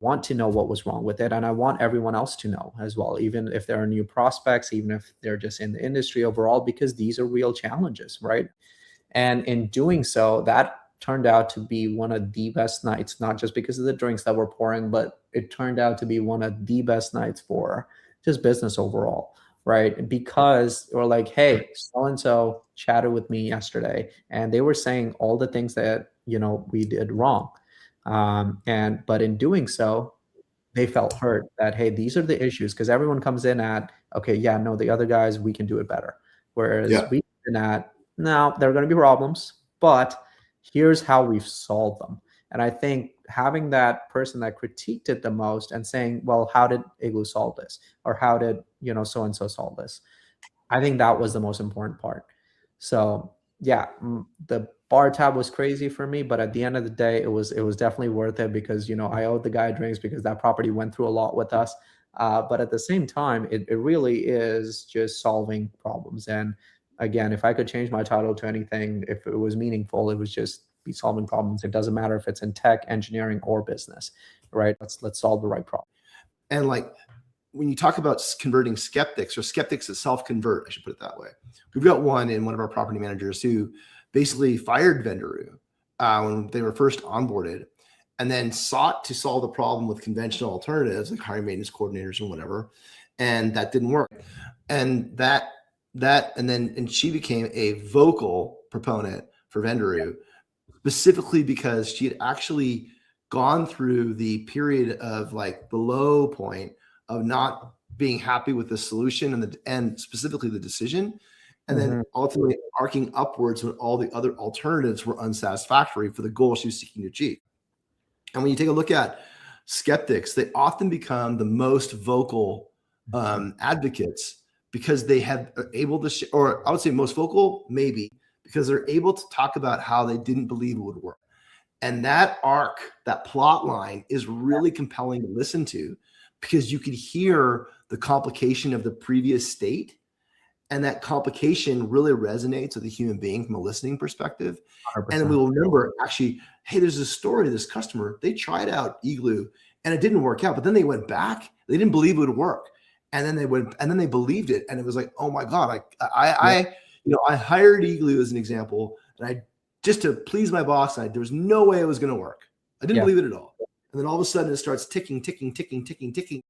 want to know what was wrong with it. And I want everyone else to know as well, even if there are new prospects, even if they're just in the industry overall, because these are real challenges, right? And in doing so, that turned out to be one of the best nights, not just because of the drinks that were pouring, but it turned out to be one of the best nights for just business overall, right? Because we're like, hey, so and so chatted with me yesterday, and they were saying all the things that we did wrong, and but in doing so, they felt hurt that, hey, these are the issues, because everyone comes in at, okay, yeah, no, the other guys, we can do it better. Whereas Yeah. we come in at, no, there are going to be problems, but here's how we've solved them. And I think having that person that critiqued it the most and saying, well, how did Igloo solve this? Or how did, so and so solve this? I think that was the most important part. So yeah, the bar tab was crazy for me, but at the end of the day, it was definitely worth it, because I owed the guy drinks because that property went through a lot with us. But at the same time, it really is just solving problems. And again, if I could change my title to anything, if it was meaningful, it was just be solving problems. It doesn't matter if it's in tech, engineering, or business, right? Let's solve the right problem. And like when you talk about converting skeptics, or skeptics that self-convert, I should put it that way. We've got one of our property managers who basically fired Venderu when they were first onboarded, and then sought to solve the problem with conventional alternatives like hiring maintenance coordinators and whatever, and that didn't work. And and she became a vocal proponent for Venderu, specifically because she had actually gone through the period of like the low point of not being happy with the solution and specifically the decision, and then ultimately arcing upwards when all the other alternatives were unsatisfactory for the goal she was seeking to achieve. And when you take a look at skeptics, they often become the most vocal advocates because they have able to, or I would say most vocal, maybe because they're able to talk about how they didn't believe it would work. And that arc, that plot line is really compelling to listen to, because you could hear the complication of the previous state. And that complication really resonates with a human being from a listening perspective. 100%. And we will remember, actually, hey, there's this story of this customer. They tried out Igloo and it didn't work out, but then they went back. They didn't believe it would work. And then they believed it. And it was like, oh my God, I hired Igloo as an example, and just to please my boss, there was no way it was going to work. I didn't believe it at all. And then all of a sudden it starts ticking, ticking, ticking, ticking, ticking.